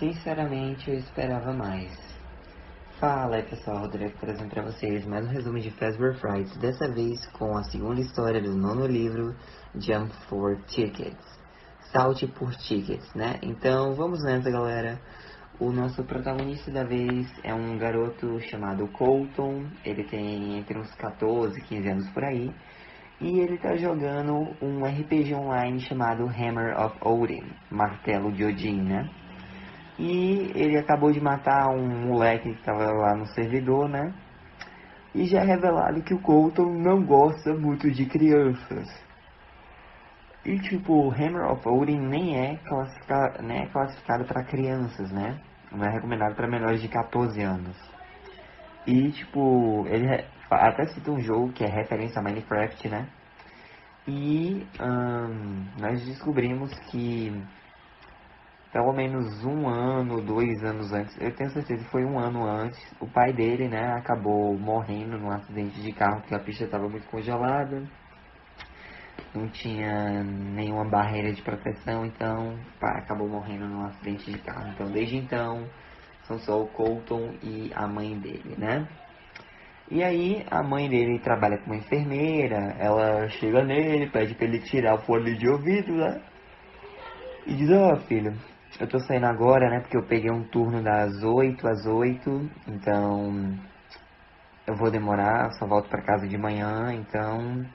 Sinceramente, eu esperava mais. Fala aí pessoal, Rodrigo trazendo para vocês mais um resumo de Fazbear Frights, dessa vez com a segunda história do nono livro, Jump for Tickets. Salte por Tickets, né? Então vamos nessa, galera. O nosso protagonista da vez é um garoto chamado Colton. Ele tem entre uns 14 e 15 anos por aí. E ele tá jogando um RPG online chamado Hammer of Odin, Martelo de Odin, né? E ele acabou de matar um moleque que estava lá no servidor, né? E já é revelado que o Colton não gosta muito de crianças. E tipo, Hammer of Odin nem é classificado para crianças, né? Não é recomendado para menores de 14 anos. E tipo, ele até cita um jogo que é referência a Minecraft, né? E nós descobrimos que pelo menos um ano, 2 anos antes, eu tenho certeza que foi um ano antes, o pai dele, né, acabou morrendo num acidente de carro porque a pista estava muito congelada, não tinha nenhuma barreira de proteção, então o pai acabou morrendo num acidente de carro. Então desde então são só o Colton e a mãe dele, né? E aí a mãe dele trabalha como enfermeira, ela chega nele, pede pra ele tirar o fone de ouvido, né? E diz, ó, filho, eu tô saindo agora, né, porque eu peguei um turno das 8 às 8, então eu vou demorar, só volto pra casa de manhã, então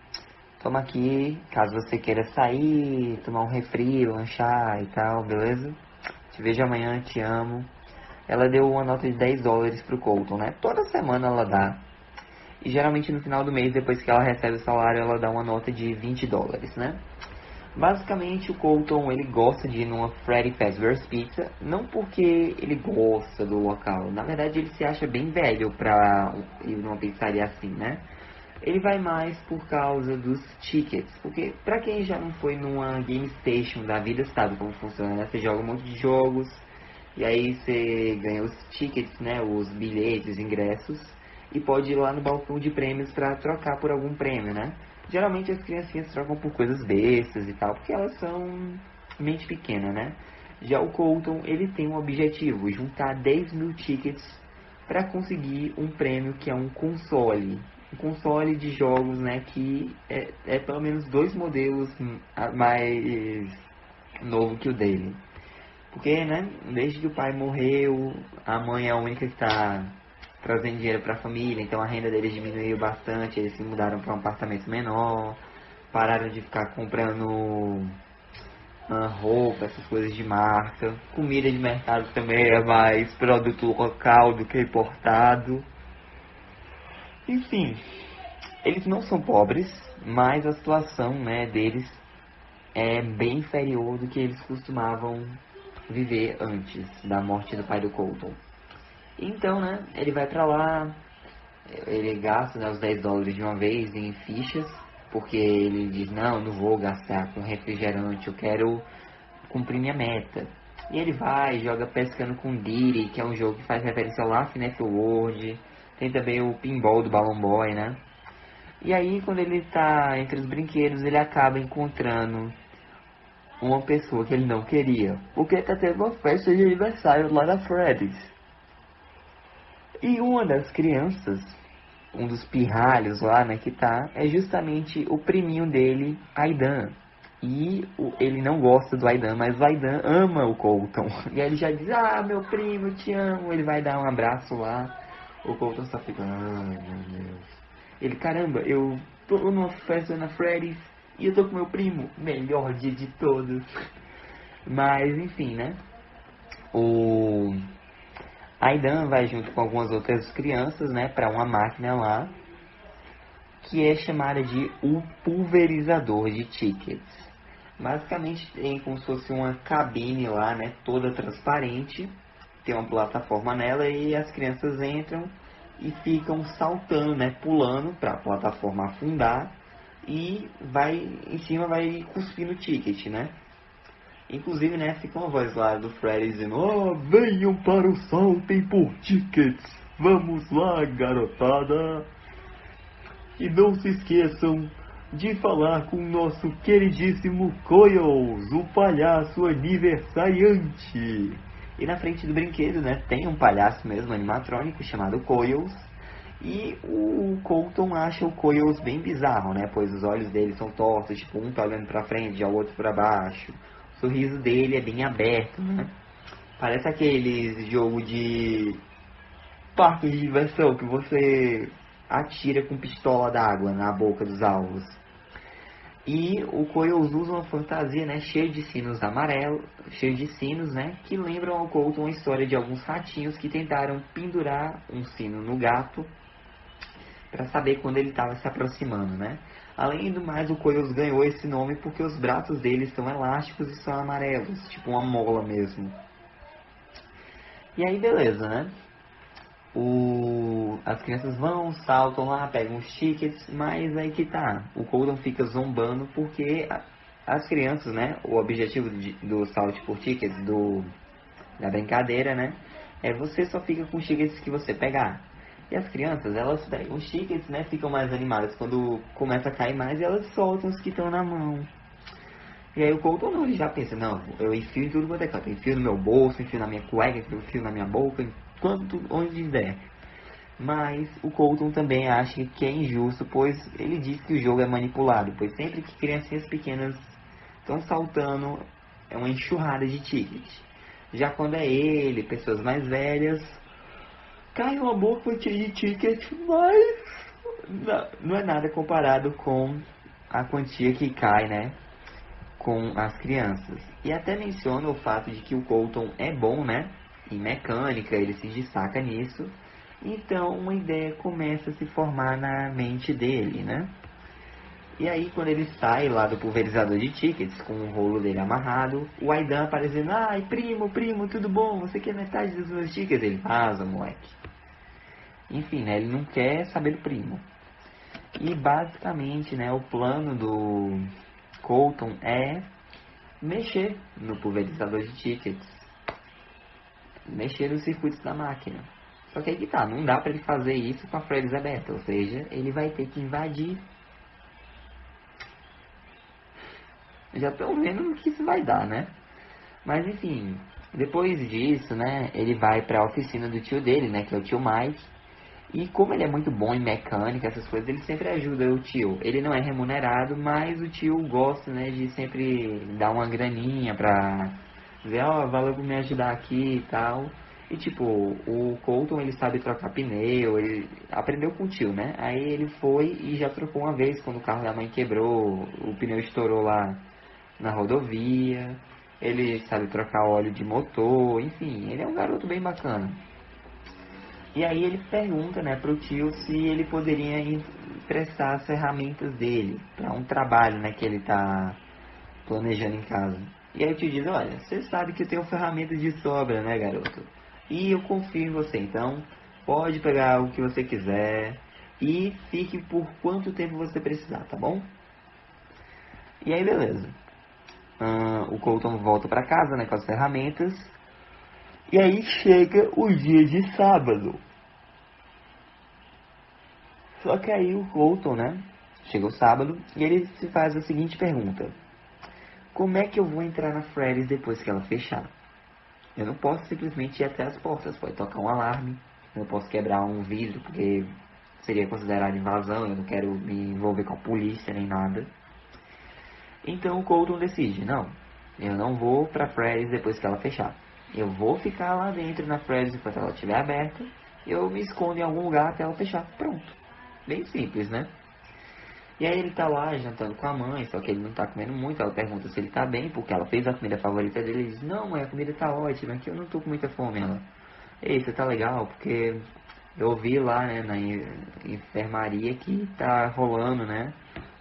toma aqui, caso você queira sair, tomar um refri, lanchar e tal, beleza? Te vejo amanhã, te amo. Ela deu uma nota de US$ 10 pro Colton, né? Toda semana ela dá. E geralmente no final do mês, depois que ela recebe o salário, ela dá uma nota de US$ 20, né? Basicamente, o Colton, ele gosta de ir numa Freddy Fazbear's Pizza, não porque ele gosta do local, na verdade ele se acha bem velho pra ir numa pizzaria assim, né? Ele vai mais por causa dos tickets, porque pra quem já não foi numa Game Station da vida sabe como funciona, né? Você joga um monte de jogos, e aí você ganha os tickets, né? Os bilhetes, os ingressos, e pode ir lá no balcão de prêmios pra trocar por algum prêmio, né? Geralmente as criancinhas trocam por coisas bestas e tal, porque elas são mente pequena, né? Já o Colton, ele tem um objetivo, juntar 10.000 tickets para conseguir um prêmio que é um console. Um console de jogos, né, que é pelo menos 2 modelos mais novo que o dele. Porque, né, desde que o pai morreu, a mãe é a única que está trazendo dinheiro para a família, então a renda deles diminuiu bastante, eles se mudaram para um apartamento menor, pararam de ficar comprando roupa, essas coisas de marca, comida de mercado também é mais produto local do que importado. Enfim, eles não são pobres, mas a situação, né, deles é bem inferior do que eles costumavam viver antes da morte do pai do Colton. Então, né, ele vai pra lá, ele gasta, né, os US$ 10 de uma vez em fichas, porque ele diz, não vou gastar com refrigerante, eu quero cumprir minha meta. E ele vai, joga Pescando com Diddy, que é um jogo que faz referência ao Laugh Natural World, tem também o Pinball do Balloon Boy, né? E aí, quando ele tá entre os brinquedos, ele acaba encontrando uma pessoa que ele não queria, porque tá tendo uma festa de aniversário lá na Freddy's. E uma das crianças, um dos pirralhos lá, né, que tá, é justamente o priminho dele, Aidan. E ele não gosta do Aidan, mas o Aidan ama o Colton. E aí ele já diz, meu primo, eu te amo. Ele vai dar um abraço lá. O Colton só fica, ai meu Deus. Ele, caramba, eu tô numa festa na Freddy's e eu tô com meu primo. Melhor dia de todos. Mas, enfim, né? O Aidan vai junto com algumas outras crianças, né, pra uma máquina lá, que é chamada de o pulverizador de tickets. Basicamente tem como se fosse uma cabine lá, né, toda transparente, tem uma plataforma nela e as crianças entram e ficam saltando, né, pulando para a plataforma afundar e vai em cima vai cuspindo o ticket, né? Inclusive, né, fica uma voz lá do Freddy dizendo, venham para o saltem por tickets, vamos lá, garotada. E não se esqueçam de falar com o nosso queridíssimo Coils, o palhaço aniversariante. E na frente do brinquedo, né, tem um palhaço mesmo, animatrônico, chamado Coils. E o Colton acha o Coils bem bizarro, né, pois os olhos dele são tortos, tipo, um tá olhando pra frente, já o outro pra baixo. O sorriso dele é bem aberto, né. Parece aqueles jogo de parque de diversão que você atira com pistola d'água na boca dos alvos. E o Coils usa uma fantasia, né, cheia de sinos amarelos, cheio de sinos, né, que lembram ao Colton a história de alguns ratinhos que tentaram pendurar um sino no gato para saber quando ele estava se aproximando, né. Além do mais, o Coils ganhou esse nome porque os braços dele são elásticos e são amarelos, tipo uma mola mesmo. E aí, beleza, né? As crianças vão, saltam lá, pegam os tickets, mas aí que tá. O Colton fica zombando porque as crianças, né? O objetivo do salt por tickets, da brincadeira, né? É você só fica com os tickets que você pegar. E as crianças, elas pegam os tickets, né? Ficam mais animadas quando começa a cair mais e elas soltam os que estão na mão. E aí o Colton não, ele já pensa, não, eu enfio em tudo quanto é canto. Eu enfio no meu bolso, enfio na minha cueca, enfio na minha boca, onde der. Mas o Colton também acha que é injusto, pois ele diz que o jogo é manipulado, pois sempre que criancinhas pequenas estão saltando, é uma enxurrada de tickets. Já quando é ele, pessoas mais velhas, cai uma boa quantia de tickets, mas não é nada comparado com a quantia que cai, né, com as crianças. E até menciona o fato de que o Colton é bom, né, em mecânica, ele se destaca nisso. Então uma ideia começa a se formar na mente dele, né? E aí quando ele sai lá do pulverizador de tickets, com o rolo dele amarrado, o Aidan aparecendo, ai primo, tudo bom? Você quer metade dos meus tickets? Ele, vaza, moleque. Enfim, né? Ele não quer saber do primo. E basicamente, né, o plano do Colton é mexer no pulverizador de tickets, mexer nos circuitos da máquina. Só que aí que tá, não dá pra ele fazer isso com a Freddy's aberta, ou seja, ele vai ter que invadir. Já tô vendo o que isso vai dar, né? Mas enfim, depois disso, né, ele vai pra oficina do tio dele, né, que é o tio Mike. E como ele é muito bom em mecânica, essas coisas, ele sempre ajuda o tio. Ele não é remunerado, mas o tio gosta, né, de sempre dar uma graninha pra dizer, ó, valeu por me ajudar aqui e tal. E tipo, o Colton, ele sabe trocar pneu, ele aprendeu com o tio, né? Aí ele foi e já trocou uma vez quando o carro da mãe quebrou, o pneu estourou lá na rodovia. Ele sabe trocar óleo de motor, enfim, ele é um garoto bem bacana. E aí ele pergunta, né, pro tio se ele poderia emprestar as ferramentas dele para um trabalho, né, que ele tá planejando em casa. E aí o tio diz, olha, você sabe que eu tenho ferramentas de sobra, né, garoto? E eu confio em você, então pode pegar o que você quiser e fique por quanto tempo você precisar, tá bom? E aí beleza. O Colton volta para casa, né, com as ferramentas. E aí chega o dia de sábado. Só que aí o Colton, né, chega o sábado e ele se faz a seguinte pergunta: como é que eu vou entrar na Freddy's depois que ela fechar? Eu não posso simplesmente ir até as portas, pode tocar um alarme, eu não posso quebrar um vidro porque seria considerado invasão, eu não quero me envolver com a polícia nem nada. Então o Colton decide, não, eu não vou pra Freddy's depois que ela fechar. Eu vou ficar lá dentro na Freddy's enquanto ela estiver aberta, eu me escondo em algum lugar até ela fechar. Pronto. Bem simples, né? E aí ele tá lá jantando com a mãe, só que ele não tá comendo muito. Ela pergunta se ele tá bem, porque ela fez a comida favorita dele. Ele diz, não mãe, a comida tá ótima, aqui eu não tô com muita fome. Ela, ei, você tá legal, porque eu ouvi lá, né, na enfermaria que tá rolando, né,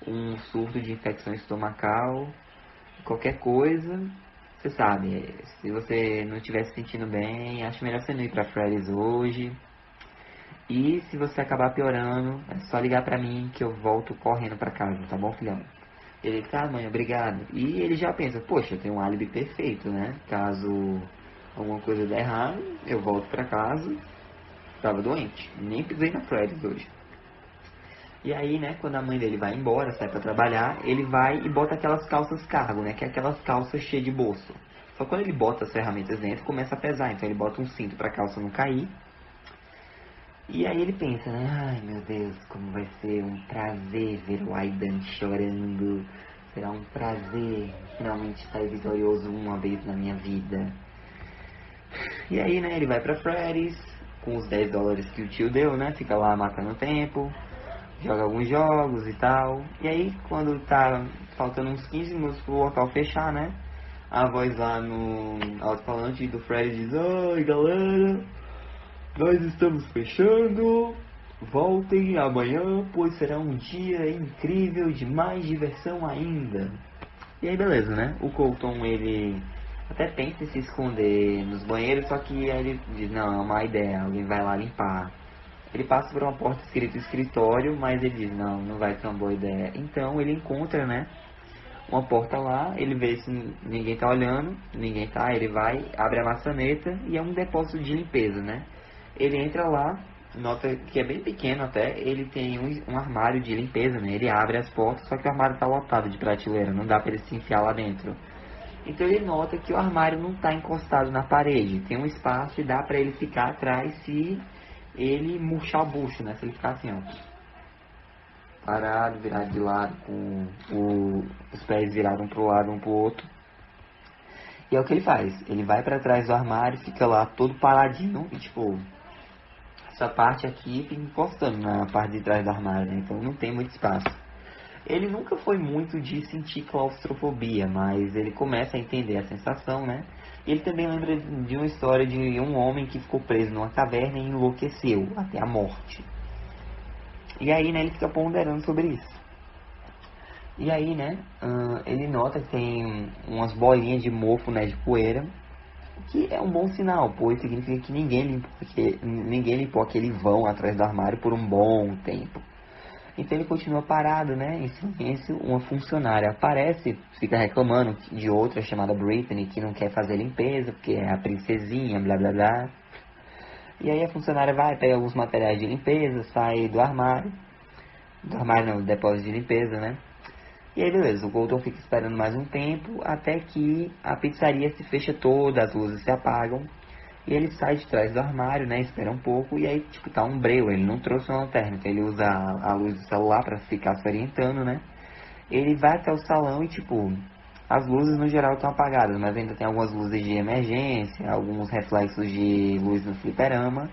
um surto de infecção estomacal. Qualquer coisa, você sabe, se você não estiver se sentindo bem, acho melhor você não ir pra Freddy's hoje. E se você acabar piorando, é só ligar pra mim que eu volto correndo pra casa, tá bom, filhão? Ele, tá, mãe, obrigado. E ele já pensa, poxa, eu tenho um álibi perfeito, né? Caso alguma coisa der errado, eu volto pra casa, tava doente, nem pisei na Freddy's hoje. E aí, né, quando a mãe dele vai embora, sai pra trabalhar, ele vai e bota aquelas calças cargo, né? Que é aquelas calças cheias de bolso. Só que quando ele bota as ferramentas dentro, começa a pesar. Então ele bota um cinto pra calça não cair. E aí ele pensa, né? Ai meu Deus, como vai ser um prazer ver o Aidan chorando. Será um prazer finalmente sair vitorioso uma vez na minha vida. E aí, né, ele vai pra Freddy's com os $10 que o tio deu, né? Fica lá matando tempo, joga alguns jogos e tal. E aí, quando tá faltando uns 15 minutos pro local fechar, né? A voz lá no alto-falante do Freddy diz: oi galera, nós estamos fechando, voltem amanhã, pois será um dia incrível de mais diversão ainda. E aí beleza, né? O Colton, ele até pensa em se esconder nos banheiros, só que aí ele diz, não, é uma má ideia, alguém vai lá limpar. Ele passa por uma porta escrita escritório, mas ele diz, não, não vai ser uma boa ideia. Então ele encontra, né, uma porta lá, ele vê se ninguém tá olhando, ninguém tá, ele vai, abre a maçaneta e é um depósito de limpeza, né? Ele entra lá, nota que é bem pequeno até, ele tem um armário de limpeza, né? Ele abre as portas, só que o armário tá lotado de prateleira, não dá pra ele se enfiar lá dentro. Então ele nota que o armário não tá encostado na parede, tem um espaço e dá pra ele ficar atrás se ele murchar o bucho, né? Se ele ficar assim, ó, parado, virado de lado, com os pés virados um pro lado, um pro outro. E é o que ele faz, ele vai pra trás do armário, fica lá todo paradinho e tipo, essa parte aqui fica encostando na parte de trás do armário, né? Então não tem muito espaço. Ele nunca foi muito de sentir claustrofobia, mas ele começa a entender a sensação, né? E ele também lembra de uma história de um homem que ficou preso numa caverna e enlouqueceu até a morte. E aí, né, ele fica ponderando sobre isso. E aí, né, ele nota que tem umas bolinhas de mofo, né, de poeira, que é um bom sinal, pois significa que ninguém limpou aquele vão atrás do armário por um bom tempo. Então ele continua parado, né, em silêncio. Uma funcionária aparece, fica reclamando de outra chamada Brittany, que não quer fazer limpeza, porque é a princesinha, blá blá blá. E aí a funcionária vai, pega alguns materiais de limpeza, sai do armário não, do depósito de limpeza, né. E aí beleza, o Colton fica esperando mais um tempo, até que a pizzaria se fecha toda, as luzes se apagam. E ele sai de trás do armário, né, espera um pouco, e aí, tipo, tá um breu, ele não trouxe uma lanterna, então ele usa a luz do celular pra ficar se orientando, né. Ele vai até o salão e, tipo, as luzes no geral estão apagadas, mas ainda tem algumas luzes de emergência, alguns reflexos de luz no fliperama,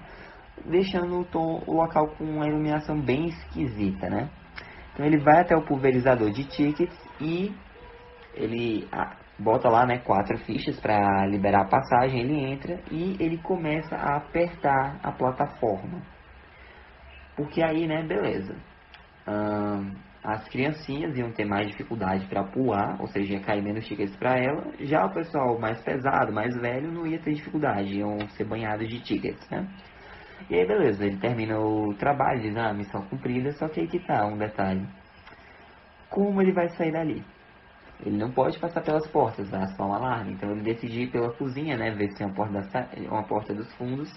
deixando o local com uma iluminação bem esquisita, né. Então ele vai até o pulverizador de tickets e ele bota lá, né, 4 fichas para liberar a passagem, ele entra e ele começa a apertar a plataforma. Porque aí, né, beleza. As criancinhas iam ter mais dificuldade para pular, ou seja, ia cair menos tickets para ela. Já o pessoal mais pesado, mais velho, não ia ter dificuldade, iam ser banhados de tickets, né? E aí, beleza, ele termina o trabalho, diz, missão cumprida, só que aí que tá um detalhe. Como ele vai sair dali? Ele não pode passar pelas portas, vai soar um alarme. Então ele decide ir pela cozinha, né? Ver se tem uma porta dos fundos.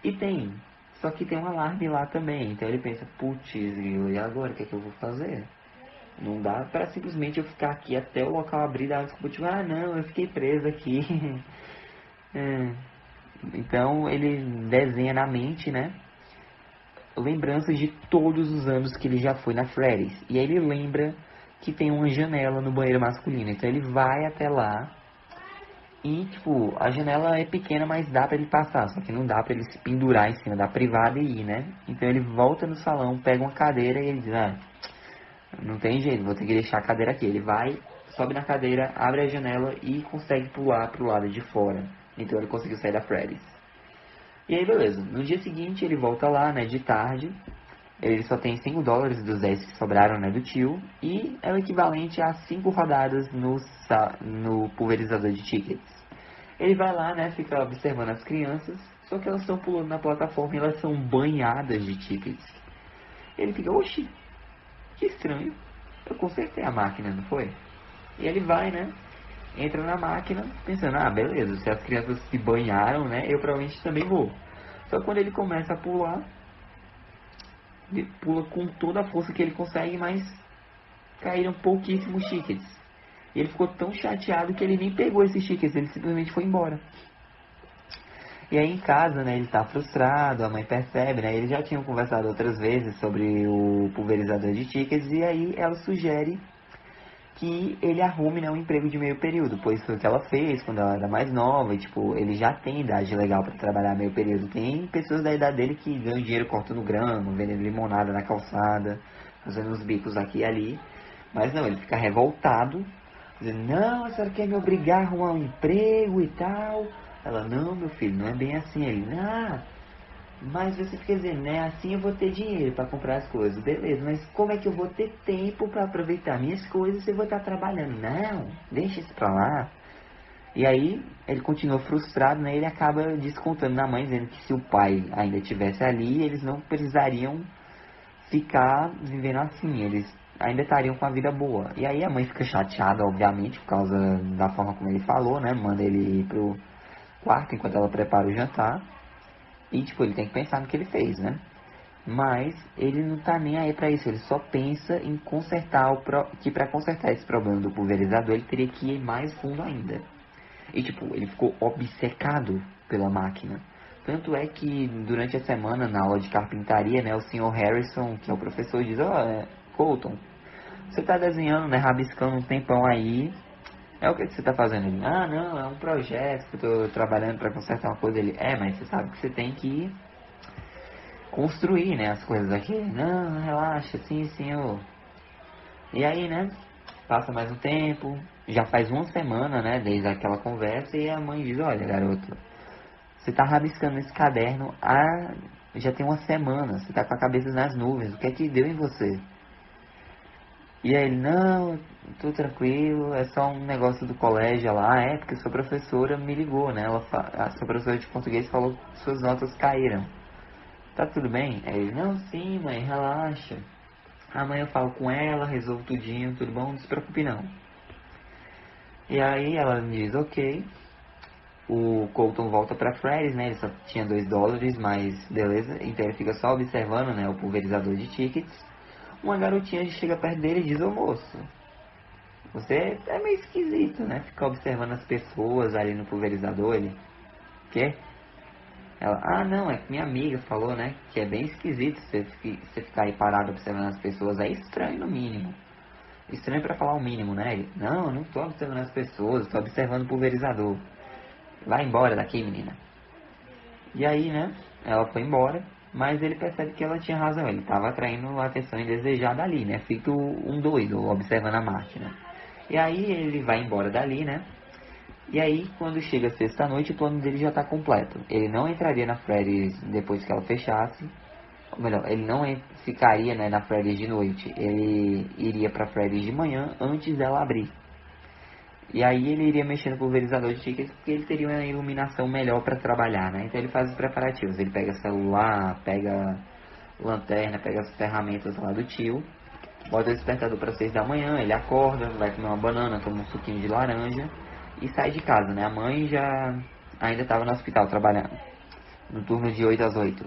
E tem. Só que tem um alarme lá também. Então ele pensa, putz, e agora o que é que eu vou fazer? Não dá pra simplesmente eu ficar aqui até o local abrir e dar uma desculpa, tipo, não, eu fiquei preso aqui. Então ele desenha na mente, né? Lembranças de todos os anos que ele já foi na Freddy's. E aí ele lembra que tem uma janela no banheiro masculino. Então ele vai até lá e, tipo, a janela é pequena, mas dá pra ele passar. Só que não dá pra ele se pendurar em cima da privada e ir, né? Então ele volta no salão, pega uma cadeira e ele diz, não tem jeito, vou ter que deixar a cadeira aqui. Ele vai, sobe na cadeira, abre a janela e consegue pular pro lado de fora. Então ele conseguiu sair da Freddy's. E aí beleza, no dia seguinte ele volta lá, né, de tarde. Ele só tem $5 dos 10 que sobraram, né, do tio. E é o equivalente a 5 rodadas no pulverizador de tickets. Ele vai lá, né, fica observando as crianças. Só que elas estão pulando na plataforma e elas são banhadas de tickets. Ele fica, oxi, que estranho. Eu consertei a máquina, não foi? E ele vai, né, entra na máquina pensando, beleza, se as crianças se banharam, né, eu provavelmente também vou. Só que quando ele começa a pular, ele pula com toda a força que ele consegue, mas caíram pouquíssimos tickets. E ele ficou tão chateado que ele nem pegou esses tickets, ele simplesmente foi embora. E aí em casa, né, ele tá frustrado, a mãe percebe, né, eles já tinham conversado outras vezes sobre o pulverizador de tickets, e aí ela sugere que ele arrume, né, um emprego de meio período, pois foi o que ela fez quando ela era mais nova, e tipo, ele já tem idade legal para trabalhar meio período. Tem pessoas da idade dele que ganham dinheiro cortando grama, vendendo limonada na calçada, fazendo uns bicos aqui e ali, mas não, ele fica revoltado, dizendo, não, a senhora quer me obrigar a arrumar um emprego e tal. Ela, não, meu filho, não é bem assim. Ele, mas você fica dizendo, né, assim eu vou ter dinheiro para comprar as coisas. Beleza, mas como é que eu vou ter tempo para aproveitar minhas coisas se eu vou estar trabalhando? Não, deixa isso pra lá. E aí, ele continua frustrado, né, ele acaba descontando na mãe, dizendo que se o pai ainda estivesse ali, eles não precisariam ficar vivendo assim, eles ainda estariam com a vida boa. E aí a mãe fica chateada, obviamente, por causa da forma como ele falou, né, manda ele ir pro quarto enquanto ela prepara o jantar. E, tipo, ele tem que pensar no que ele fez, né? Mas ele não tá nem aí pra isso. Ele só pensa em consertar que pra consertar esse problema do pulverizador, ele teria que ir mais fundo ainda. E, tipo, ele ficou obcecado pela máquina. Tanto é que, durante a semana, na aula de carpintaria, né? O senhor Harrison, que é o professor, diz, Colton, você tá desenhando, né? Rabiscando um tempão aí. É o que você tá fazendo? Ele, não, é um projeto que eu tô trabalhando pra consertar uma coisa. Ele, mas você sabe que você tem que construir, né, as coisas aqui. Não, relaxa, sim, senhor. E aí, né, passa mais um tempo, já faz uma semana, né, desde aquela conversa, e a mãe diz, olha, garoto, você tá rabiscando esse caderno já tem uma semana, você tá com a cabeça nas nuvens, o que é que deu em você? E aí ele, não, tô tranquilo, é só um negócio do colégio lá, porque sua professora me ligou, né, a sua professora de português falou que suas notas caíram. Tá tudo bem? Aí ele, não, sim, mãe, relaxa. Amanhã eu falo com ela, resolvo tudinho, tudo bom? Não se preocupe não. E aí ela me diz, ok. O Colton volta pra Freddy's, né? Ele só tinha $2, mas beleza. Então ele fica só observando, né? O pulverizador de tickets. Uma garotinha chega perto dele e diz, ô moço, você é meio esquisito, né? Ficar observando as pessoas ali no pulverizador. Ele, quê? Ela, não, é que minha amiga falou, né, que é bem esquisito você ficar aí parado observando as pessoas, é estranho no mínimo. Estranho pra falar o mínimo, né? Ele, não, eu não tô observando as pessoas, tô observando o pulverizador. Vai embora daqui, menina. E aí, né, ela foi embora, mas ele percebe que ela tinha razão, ele tava atraindo a atenção indesejada ali, né, feito um doido, observando a máquina. E aí ele vai embora dali, né, e aí, quando chega sexta-noite, o plano dele já está completo. Ele não entraria na Freddy's depois que ela fechasse. Ou melhor, ele não ficaria, né, na Freddy's de noite. Ele iria para Freddy's de manhã antes dela abrir. E aí ele iria mexer no pulverizador de tickets porque ele teria uma iluminação melhor para trabalhar, né? Então ele faz os preparativos. Ele pega celular, pega lanterna, pega as ferramentas lá do tio. Bota o despertador para 6 da manhã, ele acorda, vai comer uma banana, toma um suquinho de laranja e sai de casa, né? A mãe já ainda estava no hospital trabalhando, no turno de 8 às 8.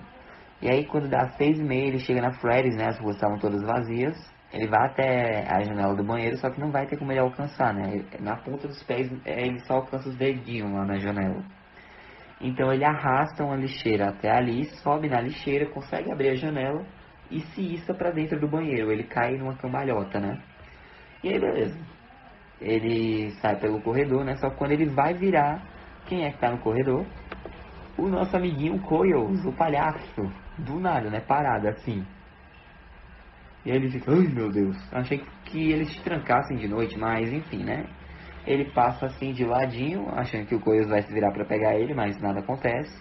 E aí quando dá 6h30 ele chega na Freddy's, né? As ruas estavam todas vazias. Ele vai até a janela do banheiro, só que não vai ter como ele alcançar, né? Na ponta dos pés ele só alcança os dedinhos lá na janela. Então ele arrasta uma lixeira até ali, sobe na lixeira, consegue abrir a janela e se issa pra dentro do banheiro. Ele cai numa cambalhota, né? E aí beleza. Ele sai pelo corredor, né? Só que quando ele vai virar, quem é que tá no corredor? O nosso amiguinho Coils, o palhaço. Do nada, né? Parado assim. E aí ele fica, ai meu Deus. Achei que eles te trancassem de noite, mas enfim, né? Ele passa assim de ladinho, achando que o Coils vai se virar pra pegar ele, mas nada acontece.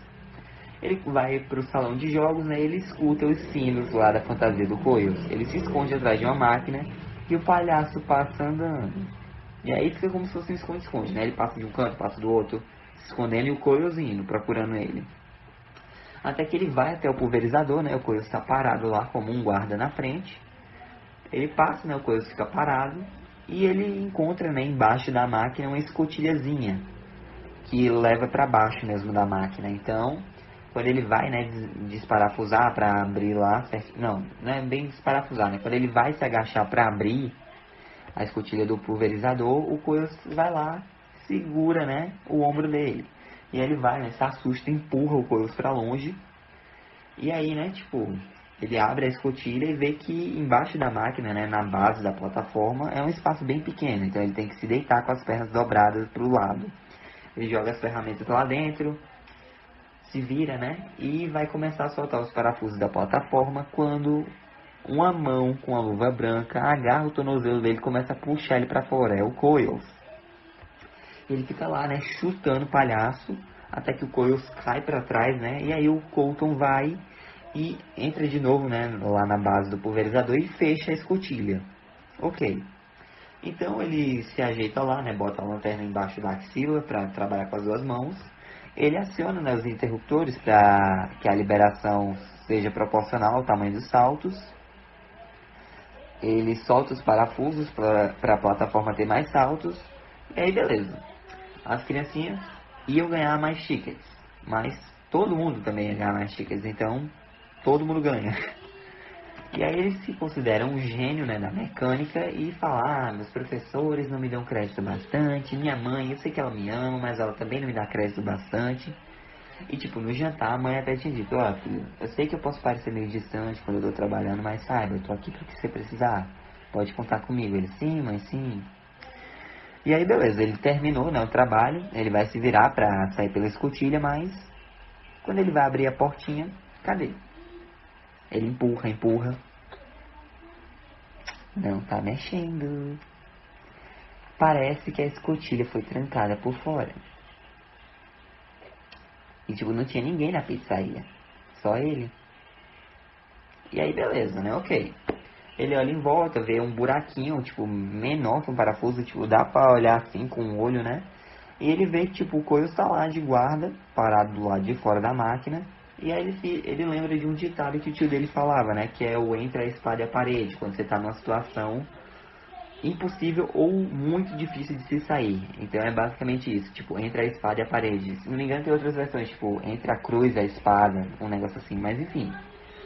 Ele vai pro salão de jogos, né? Ele escuta os sinos lá da fantasia do Coils. Ele se esconde atrás de uma máquina e o palhaço passa andando. E aí fica como se fosse um esconde-esconde, né? Ele passa de um canto, passa do outro, se escondendo e o Coils indo, procurando ele. Até que ele vai até o pulverizador, né? O Coils está parado lá como um guarda na frente. Ele passa, né? O Coils fica parado e ele encontra, né? Embaixo da máquina uma escotilhazinha que leva para baixo mesmo da máquina. Então, quando ele vai, né, desparafusar para abrir lá, não é bem desparafusar, né? Quando ele vai se agachar para abrir, a escotilha do pulverizador, o Coils vai lá, segura, né, o ombro dele. E aí ele vai, né, se assusta, empurra o Coils pra longe. E aí, né, tipo, ele abre a escotilha e vê que embaixo da máquina, né, na base da plataforma, é um espaço bem pequeno. Então ele tem que se deitar com as pernas dobradas pro lado. Ele joga as ferramentas lá dentro, se vira, né, e vai começar a soltar os parafusos da plataforma quando uma mão com a luva branca agarra o tornozelo dele e começa a puxar ele pra fora. É o Coils. Ele fica lá, né, chutando o palhaço, até que o Coils cai pra trás, né, e aí o Colton vai e entra de novo, né, lá na base do pulverizador e fecha a escotilha. Ok. Então ele se ajeita lá, né, bota a lanterna embaixo da axila para trabalhar com as duas mãos. Ele aciona, né, os interruptores para que a liberação seja proporcional ao tamanho dos saltos. Ele solta os parafusos para a plataforma ter mais saltos. E aí beleza. As criancinhas iam ganhar mais tickets, mas todo mundo também ia ganhar mais tickets, então todo mundo ganha. E aí ele se considera um gênio, né, da mecânica e fala, meus professores não me dão crédito bastante, minha mãe, eu sei que ela me ama, mas ela também não me dá crédito bastante. E tipo, no jantar a mãe até tinha dito, filho, eu sei que eu posso parecer meio distante quando eu tô trabalhando, mas saiba, eu tô aqui pro que você precisar, pode contar comigo. Ele, sim, mãe, sim. E aí beleza, ele terminou, né, o trabalho, ele vai se virar pra sair pela escotilha, mas quando ele vai abrir a portinha, cadê? Ele empurra, empurra. Não tá mexendo. Parece que a escotilha foi trancada por fora. E tipo, não tinha ninguém na pizzaria. Só ele. E aí beleza, né? Ok. Ele olha em volta, vê um buraquinho, tipo, menor que um parafuso, tipo, dá pra olhar assim com o olho, né? E ele vê que, tipo, o Coils tá lá de guarda, parado do lado de fora da máquina. E aí ele lembra de um ditado que o tio dele falava, né? Que é o entre a espada e a parede. Quando você tá numa situação impossível ou muito difícil de se sair. Então é basicamente isso, tipo, entre a espada e a parede. Se não me engano tem outras versões, tipo, entre a cruz e a espada, um negócio assim, mas enfim.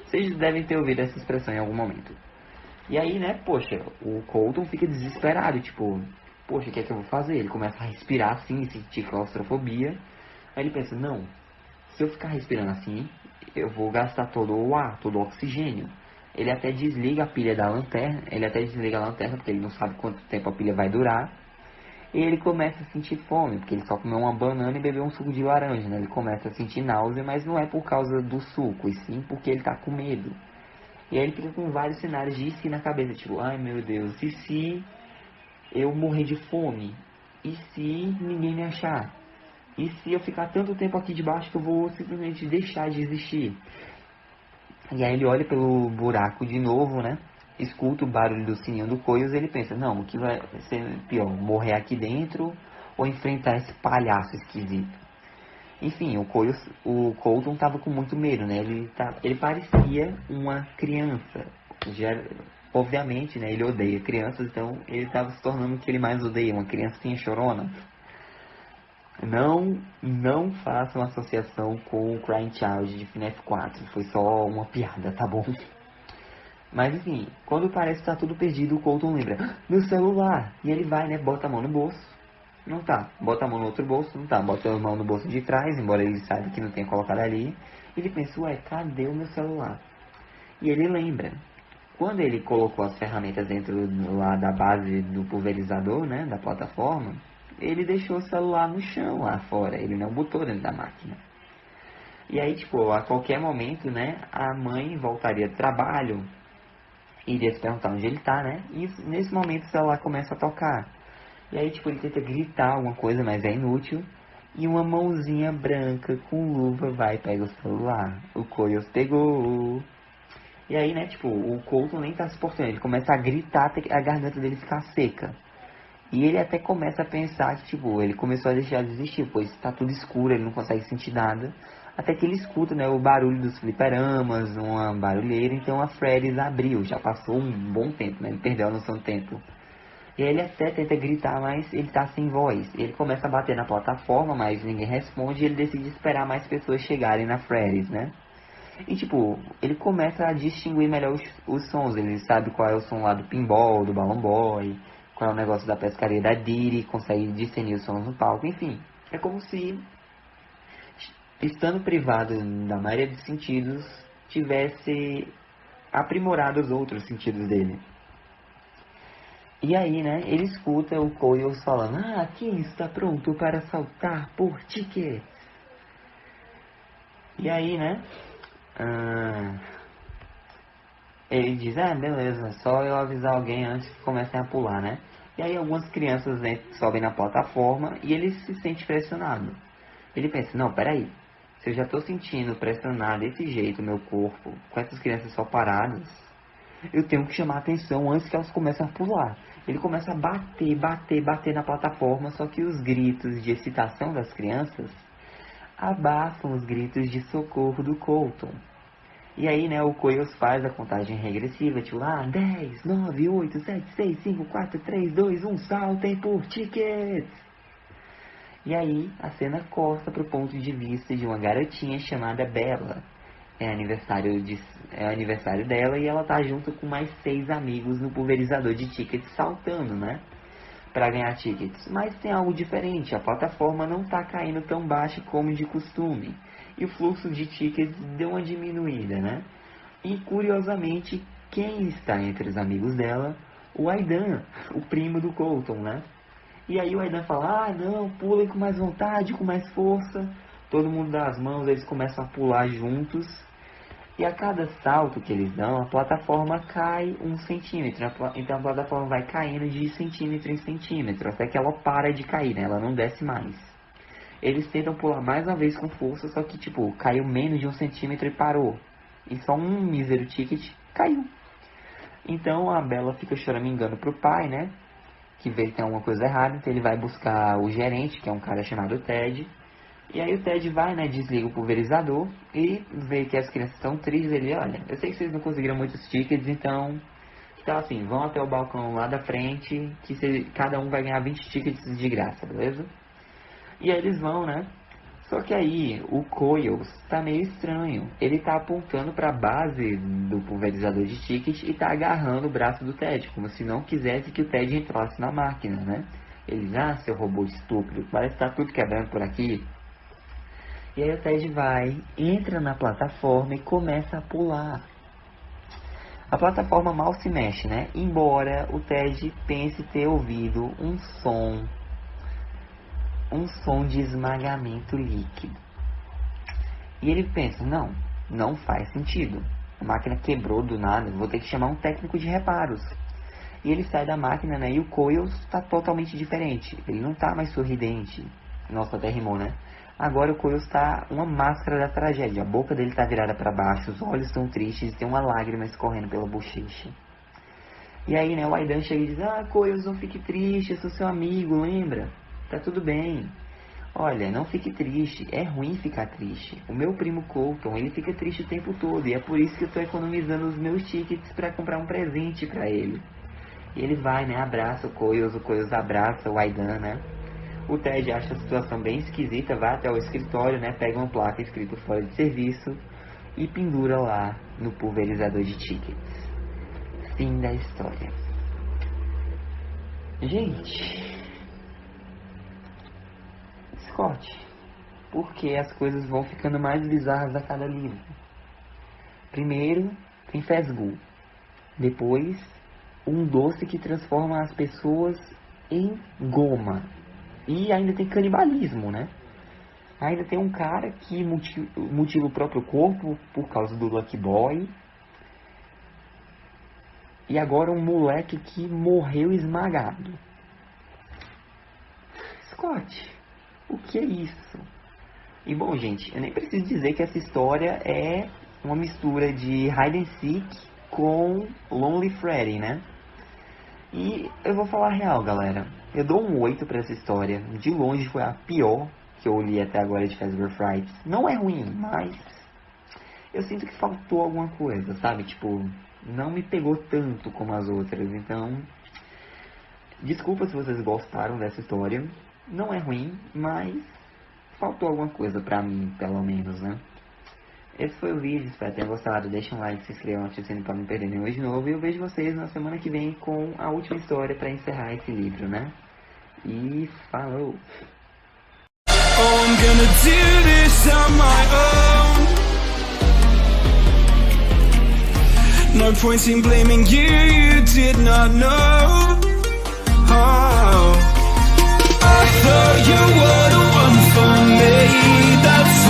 Vocês devem ter ouvido essa expressão em algum momento. E aí, né, poxa, o Colton fica desesperado, tipo, poxa, o que é que eu vou fazer? Ele começa a respirar assim, sentir claustrofobia. Aí ele pensa, não, se eu ficar respirando assim, eu vou gastar todo o ar, todo o oxigênio. Ele até desliga a pilha da lanterna, porque ele não sabe quanto tempo a pilha vai durar. E ele começa a sentir fome, porque ele só comeu uma banana e bebeu um suco de laranja, né? Ele começa a sentir náusea, mas não é por causa do suco, e sim porque ele tá com medo. E aí ele fica com vários cenários de si na cabeça, tipo, ai meu Deus, e se eu morrer de fome? E se ninguém me achar? E se eu ficar tanto tempo aqui debaixo que eu vou simplesmente deixar de existir? E aí ele olha pelo buraco de novo, né? Escuta o barulho do sininho do Coils e ele pensa, não, o que vai ser pior, morrer aqui dentro ou enfrentar esse palhaço esquisito? Enfim, o Colton tava com muito medo, né? Ele parecia uma criança. Já, obviamente, né? Ele odeia crianças, então ele tava se tornando o que ele mais odeia, uma criancinha chorona. Não façam associação com o Crying Child de FNAF 4. Foi só uma piada, tá bom? Mas enfim, quando parece que tá tudo perdido, o Colton lembra, meu celular! E ele vai, né, bota a mão no bolso. Não tá. Bota a mão no outro bolso, não tá. Bota a mão no bolso de trás, embora ele saiba que não tenha colocado ali. Ele pensa, ué, cadê o meu celular? E ele lembra. Quando ele colocou as ferramentas dentro lá da base do pulverizador, né, da plataforma, ele deixou o celular no chão lá fora. Ele não botou dentro da máquina. E aí, tipo, a qualquer momento, né, a mãe voltaria do trabalho, iria se perguntar onde ele tá, né? E nesse momento o celular começa a tocar. E aí, tipo, ele tenta gritar alguma coisa, mas é inútil. E uma mãozinha branca com luva vai e pega o celular. O Coils pegou. E aí, né, tipo, o Colton nem tá se portando. Ele começa a gritar até que a garganta dele ficar seca. E ele até começa a pensar que, tipo, ele começou a deixar de existir, pois tá tudo escuro, ele não consegue sentir nada. Até que ele escuta, né, o barulho dos fliperamas, uma barulheira. Então a Freddy's abriu. Já passou um bom tempo, né? Ele perdeu a noção do tempo. E aí ele até tenta gritar, mas ele tá sem voz. Ele começa a bater na plataforma, mas ninguém responde. E ele decide esperar mais pessoas chegarem na Freddy's, né? E tipo, ele começa a distinguir melhor os sons. Ele sabe qual é o som lá do pinball, do Balloon Boy. qual é o negócio da pescaria da Didi, consegue discernir os sons no palco, enfim. É como se, estando privado da maioria dos sentidos, tivesse aprimorado os outros sentidos dele. E aí, né, ele escuta o Coils falando: "Ah, quem está pronto para saltar por tickets?" E aí, né, ele diz: "Ah, beleza, só eu avisar alguém antes que comecem a pular, né?" E aí algumas crianças, né, sobem na plataforma e ele se sente pressionado. Ele pensa: "Não, peraí, se eu já estou sentindo pressionado desse jeito meu corpo, com essas crianças só paradas, eu tenho que chamar a atenção antes que elas comecem a pular." Ele começa a bater na plataforma, só que os gritos de excitação das crianças abafam os gritos de socorro do Colton. E aí, né, o Coils faz a contagem regressiva, tipo, 10, 9, 8, 7, 6, 5, 4, 3, 2, 1, saltem por tickets! E aí, a cena corta pro ponto de vista de uma garotinha chamada Bella. É aniversário dela e ela tá junto com mais 6 amigos no pulverizador de tickets saltando, né? Pra ganhar tickets. Mas tem algo diferente, a plataforma não tá caindo tão baixa como de costume. E o fluxo de tickets deu uma diminuída, né? E curiosamente, quem está entre os amigos dela? O Aidan, o primo do Colton, né? E aí o Aidan fala: "Ah, não, pulem com mais vontade, com mais força." Todo mundo dá as mãos, eles começam a pular juntos. E a cada salto que eles dão, a plataforma cai 1 centímetro. Então a plataforma vai caindo de centímetro em centímetro, até que ela para de cair, né? Ela não desce mais. Eles tentam pular mais uma vez com força, só que, tipo, caiu menos de 1 centímetro e parou. E só um mísero ticket caiu. Então a Bella fica choramingando pro pai, né? Que vê que tem alguma coisa errada. Então ele vai buscar o gerente, que é um cara chamado Ted. E aí o Ted vai, né, desliga o pulverizador e vê que as crianças estão tristes. Ele: "Olha, eu sei que vocês não conseguiram muitos tickets, então assim, vão até o balcão lá da frente, que cada um vai ganhar 20 tickets de graça, beleza?" E aí eles vão, né? Só que aí o Coils tá meio estranho. Ele tá apontando pra base do pulverizador de tickets e tá agarrando o braço do Ted, como se não quisesse que o Ted entrasse na máquina, né? Eles: "Ah, seu robô estúpido, parece que tá tudo quebrando por aqui." E aí o Ted vai, entra na plataforma e começa a pular. A plataforma mal se mexe, né? Embora o Ted pense ter ouvido um som de esmagamento líquido. E ele pensa: não faz sentido. A máquina quebrou do nada, vou ter que chamar um técnico de reparos. E ele sai da máquina, né? E o Coils está totalmente diferente. Ele não tá mais sorridente. Nossa, até rimou, né? Agora o Coils está uma máscara da tragédia. A boca dele está virada para baixo, os olhos estão tristes e tem uma lágrima escorrendo pela bochecha. E aí, né, o Aidan chega e diz: "Ah, Coils, não fique triste, eu sou seu amigo, lembra? Tá tudo bem. Olha, não fique triste, é ruim ficar triste. O meu primo Colton, ele fica triste o tempo todo e é por isso que eu tô economizando os meus tickets para comprar um presente para ele." E ele vai, né, abraça o Coils abraça o Aidan, né? O Ted acha a situação bem esquisita, vai até o escritório, né, pega uma placa escrito "fora de serviço" e pendura lá no pulverizador de tickets. Fim da história. Gente, Scott, por que as coisas vão ficando mais bizarras a cada livro? Primeiro, tem Fezgul. Depois, um doce que transforma as pessoas em goma. E ainda tem canibalismo, né? Ainda tem um cara que mutila o próprio corpo por causa do Lucky Boy. E agora um moleque que morreu esmagado. Scott, o que é isso? E bom, gente, eu nem preciso dizer que essa história é uma mistura de Hide and Seek com Lonely Freddy, né? E eu vou falar a real, galera. Eu dou um 8 pra essa história. De longe foi a pior que eu li até agora de Fazbear Fright. Não é ruim, mas eu sinto que faltou alguma coisa, sabe? Tipo, não me pegou tanto como as outras. Então, desculpa se vocês gostaram dessa história. Não é ruim, mas faltou alguma coisa pra mim, pelo menos, né? Esse foi o vídeo, espero que tenham gostado. Deixa um like, se inscrevam, ative o sininho para não perder nenhum de novo. E eu vejo vocês na semana que vem com a última história para encerrar esse livro, né? E falou! Oh, I'm gonna do this on my own. No point in blaming you, you did not know. Oh, I thought you were the one for me. That's